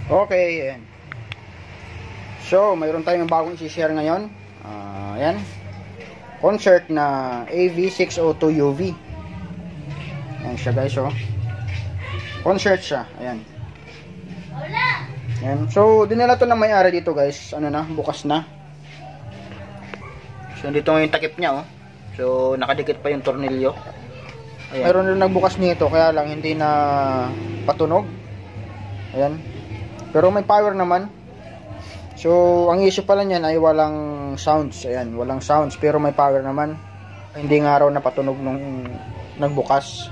Okay, ayan. So, mayroon tayong bagong i-share ngayon. Ayan. Concert na AV602UV. Ayan siya guys, oh. Concert siya, ayan. Ayan. So, dinala to ng may-ari dito guys. Ano na, bukas na. So, dito yung takip niya, oh. So, nakadikit pa yung tornilyo. Ayan. Mayroon rin nagbukas nito, kaya lang hindi na patunog. Ayan. Pero may power naman. So, ang issue pala niyan ay walang sounds. Ayan, walang sounds pero may power naman. Hindi nga raw napatunog nung nagbukas.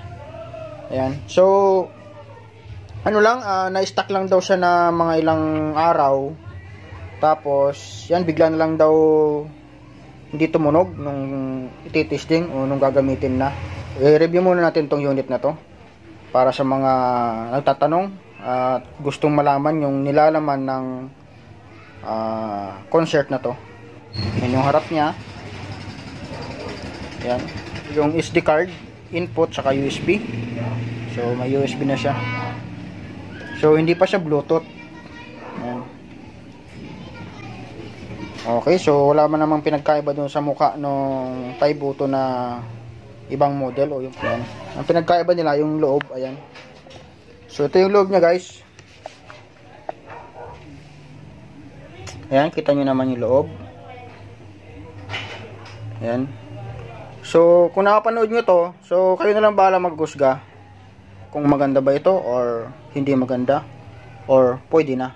Ayan. So, ano lang, na-stack lang daw siya na mga ilang araw. Tapos, yan, bigla na lang daw hindi tumunog nung ititesting o nung gagamitin na. I-review muna natin tong unit na to para sa mga nagtatanong at gustong malaman yung nilalaman ng concert na to. Yan yung harap niya. Yan. Yung SD card, input, saka USB. So, may USB na siya. So, hindi pa siya Bluetooth. Yan. Okay, so wala man namang pinagkaiba dun sa mukha nung Taibuto na ibang model o yung yan. Ang pinagkaiba nila yung loob, ayan. So, ito yung loob niya, guys. Ayan, kita nyo naman yung loob. Ayan. So, kung nakapanood nyo to, so, kayo na lang bahala maghusga kung maganda ba ito or hindi maganda or pwede na.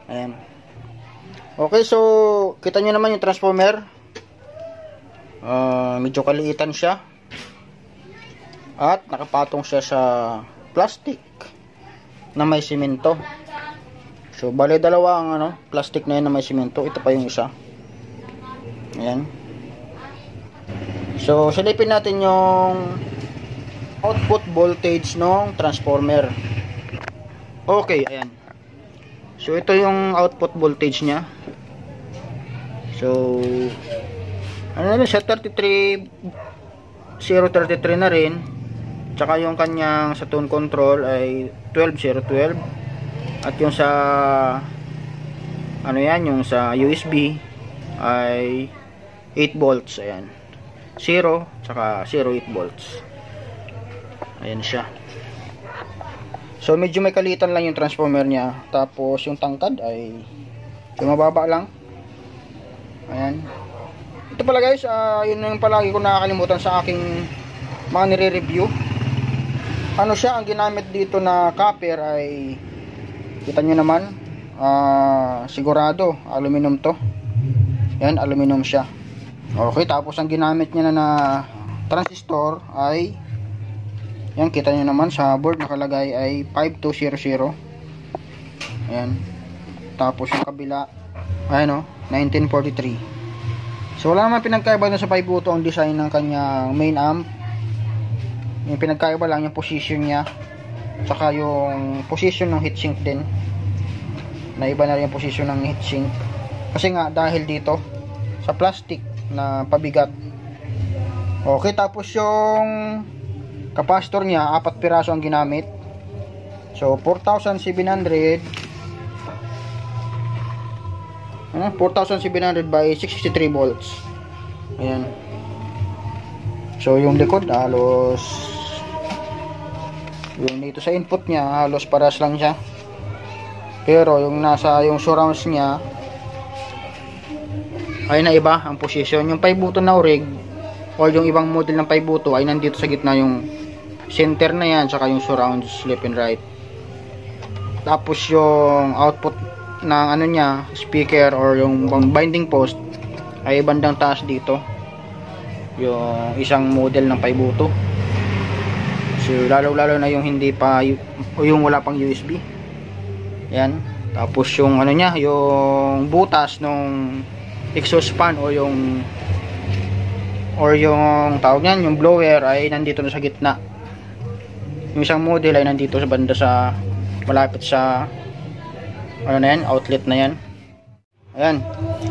Ayan. Okay, so, kita nyo naman yung transformer. Medyo kaliitan siya. At nakapatong siya sa plastic na may simento. So, bale dalawa ang plastic na yun na may simento. Ito pa yung isa. Ayan. So, silipin natin yung output voltage ng transformer. Okay, ayan. So, ito yung output voltage nya. So, ano na siya, 33.033 na rin. Tsaka yung kanyang sa tone control ay 12.012. At yung sa ano yan, yung sa USB ay 8 volts. Ayan, 0 tsaka 0.8 volts. Ayan siya. So medyo may kalitan lang yung transformer nya. Tapos yung tangkad ay yung mababa lang. Ayan. Ito pala guys, yun yung palagi ko nakakalimutan sa aking mga nire-review. Ano siya, ang ginamit dito na copper ay kita nyo naman, sigurado aluminum to. Yan, aluminum siya. Okay, tapos ang ginamit niya na transistor ay yan, kita nyo naman sa board nakalagay ay 5200. Ayan. Tapos yung kabila ayan, 1943. So wala naman pinagkaiba na sa Taibuto ang design ng kanyang main amp. Yung pinagkaiba lang yung position niya, saka yung position ng heatsink din. Naiba na rin yung position ng heatsink. Kasi nga dahil dito sa plastic na pabigat. Okay, tapos yung capacitor niya, 4 piraso ang ginamit. So 4,700 by 63 volts. Ayan. So yung likod halos, yung dito sa input niya halos paras lang siya. Pero yung nasa yung surrounds niya ay naiba ang position. Yung Taibuto na rig or yung ibang model ng Taibuto ay nandito sa gitna yung center na yan, saka yung surrounds left and right. Tapos yung output ng ano niya, speaker or yung binding post ay bandang taas dito. Yung isang model ng Taibuto. So lalo na yung hindi pa o yung wala pang USB. Yan. Tapos yung ano niya, yung butas nung exhaust fan o yung tawag niyan, yung blower ay nandito na sa gitna. Yung isang model ay nandito sa banda sa malapit sa ano na yan, outlet na yan. Ayan.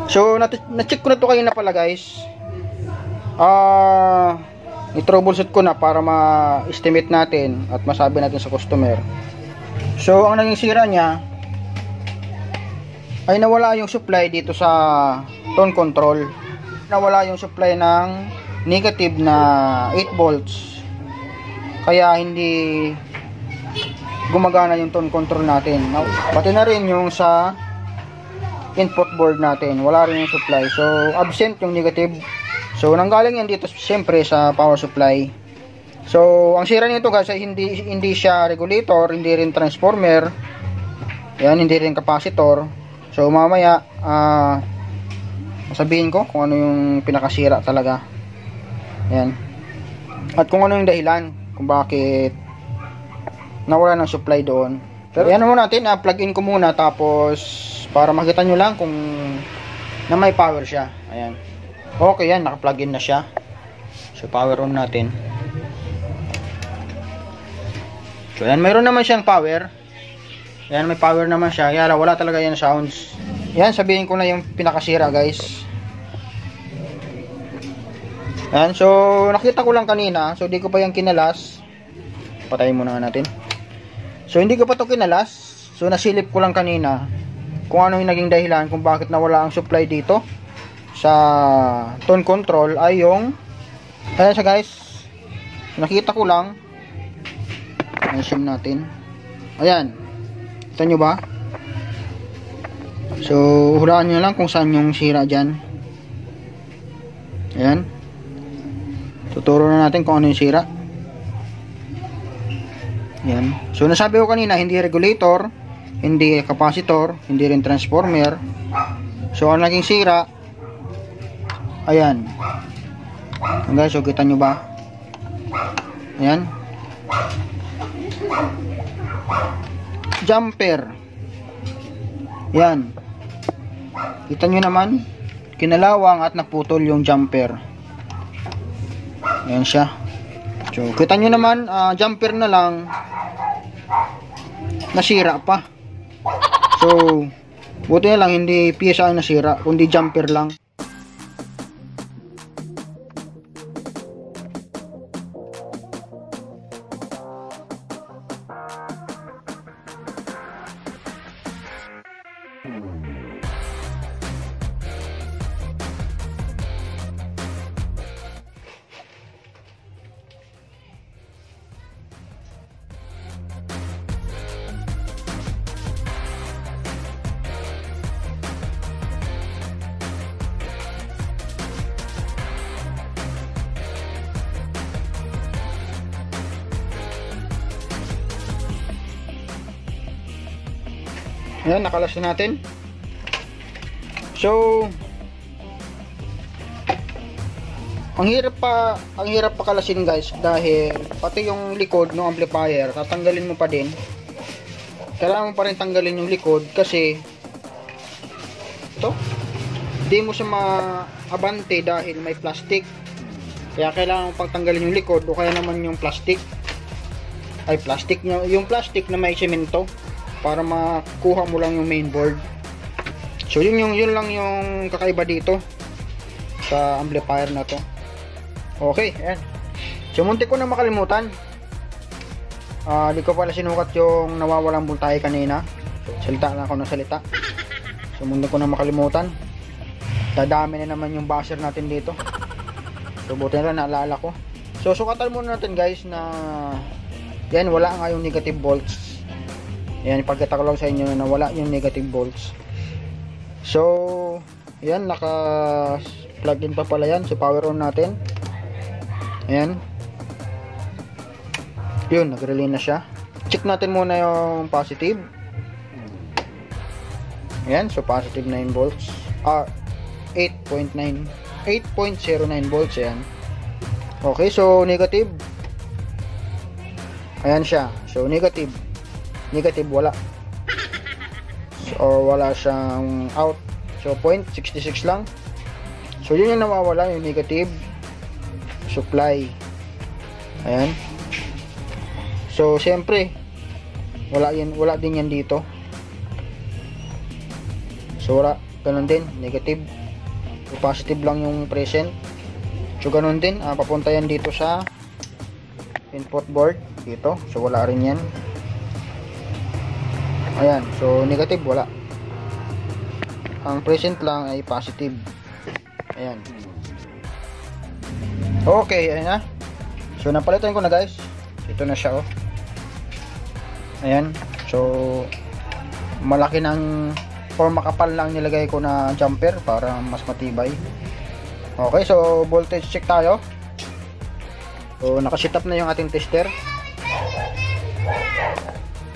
So na-check ko na to kayo na pala guys. I-troubleshoot ko na para ma-estimate natin at masabi natin sa customer. So ang naging sira niya ay nawala yung supply dito sa tone control. Nawala yung supply ng negative na 8 volts. Kaya hindi gumagana yung tone control natin. Pati na rin yung sa input board natin, wala rin yung supply. So absent yung negative. So nanggaling yan dito siyempre sa power supply. So ang sira nito guys ay hindi siya regulator, hindi rin transformer. Yan, hindi rin capacitor. So mamaya sabihin ko kung ano yung pinakasira talaga. Yan. At kung ano yung dahilan kung bakit nawala ng supply doon. Pero yan muna natin, plug in ko muna tapos para makita nyo lang kung na may power siya. Ayan. Okay yan, naka-plug in na siya. So power on natin. So yan, mayroon naman siyang power. Yan, may power naman siya. Kaya wala talaga yan sounds. Yan, sabihin ko na yung pinakasira guys. Yan, so nakita ko lang kanina. So di ko pa yung kinalas. Patayin muna nga natin. So hindi ko pa ito kinalas. So nasilip ko lang kanina kung ano yung naging dahilan kung bakit nawala ang supply dito sa tone control ay yung ayan siya guys. So, nakita ko lang. Ayusin natin. Ayan. Kita nyo ba? So hulaan nyo lang kung saan yung sira dyan. Ayan. Tuturo na natin kung ano yung sira. Yan. So nasabi ko kanina, hindi regulator, hindi capacitor, hindi rin transformer. So ang naging sira, ayan. Guys, so kita nyo ba? Ayan. Jumper. Yan. Kita nyo naman, kinalawang at naputol yung jumper. Ayan siya. So kita nyo naman, jumper na lang nasira pa. So buti na lang hindi piyesa ang nasira, kundi jumper lang. Ayan, nakalas na natin. So ang hirap pa kalasin guys, dahil pati yung likod ng amplifier tatanggalin mo pa din. Kailangan mo pa rin tanggalin yung likod kasi ito, di mo siya maabante dahil may plastic. Kaya kailangan mo pang tanggalin yung likod o kaya naman yung plastic. Ay, plastic nyo, yung plastic na may semento para makuha mo lang yung mainboard. So yun lang yung kakaiba dito sa amplifier na to. Okay, ayan. So muntik ko na makalimutan. Di ko pala sinukat yung nawawalang voltahe kanina. So salita lang ako ng salita. So muntik ko na makalimutan. Dadami na naman yung buzzer natin dito. So buti na naalala ko. So sukatan muna natin guys na yan, wala nga yung negative volts. Ayan, ipagkita ko lang sa inyo na wala yung negative volts. So yan, naka plug in pa pala yan. So power on natin. Ayan. Yun, nag-relay na siya. Check natin muna yung positive. Ayan, so positive 9 volts. 8.09 volts. Ayan. Okay, so negative. Ayan siya. So negative wala. So wala siyang out. So 0.66 lang. So yun yung nawawala, yung negative supply. Ayan. So siyempre wala din yan dito. So wala, ganun din, negative. So, positive lang yung present. So ganun din, papunta yan dito sa input board dito. So wala rin yan. Ayan, so negative wala. ang present lang ay positive. Ayan. Okay, ayan na. So napalitan ko na guys. Ito na siya, oh. Ayan. So malaki ng or makapal lang nilagay ko na jumper para mas matibay. Okay, so voltage check tayo. So naka-set up na yung ating tester.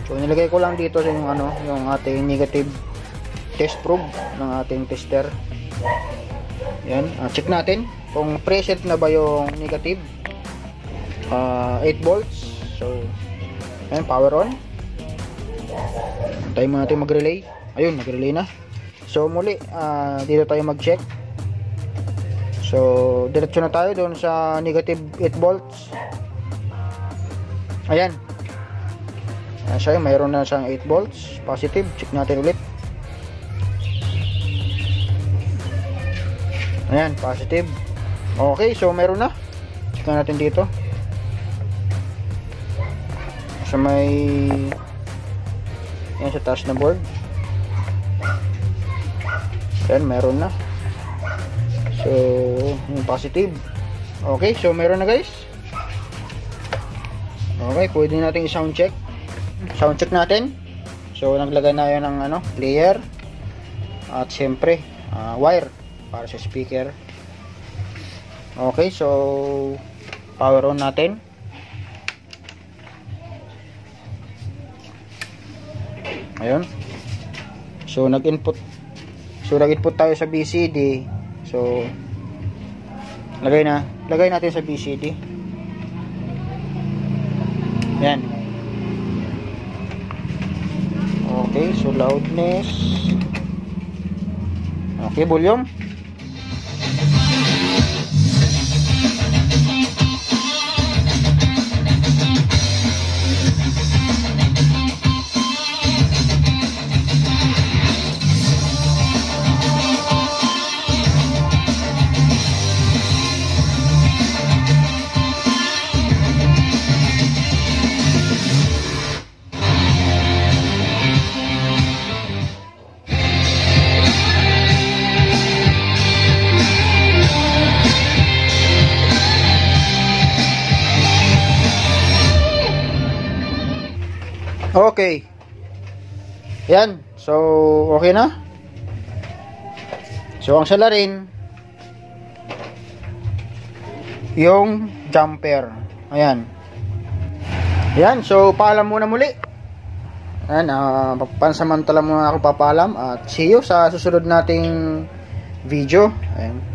So nilagay ko lang dito yung yung ating negative test probe ng ating tester. Yan, check natin kung preset na ba yung negative. 8 volts. So ayan, power on. Tayo muna natin mag-relay. Ayun, nag-relay na. So muli, dito tayo mag-check. So diretso na tayo doon sa negative 8 volts. Ayan. Siya, mayroon na siyang 8 volts positive. Check natin ulit. Ayan, positive. Okay, so mayroon na. Check natin dito sa may yan, sa taas na board. Ayan, mayroon na. So yung positive. Okay, so mayroon na guys. Okay, pwede natin i-sound check. Sound check natin. So naglagay na yun ng player at siyempre wire para sa speaker. Okay, so power on natin. Ayun. So nag-input tayo sa BCD. So lagay natin sa BCD. Yan. Okay, so loudness. Okay, volume. Okay. Yan. So, okay na. So, ang salarin yung jumper. Ayan. Yan. So, paalam muna muli. Ayan. Pansamantala muna ako papaalam. At see you sa susunod nating video. Ayan.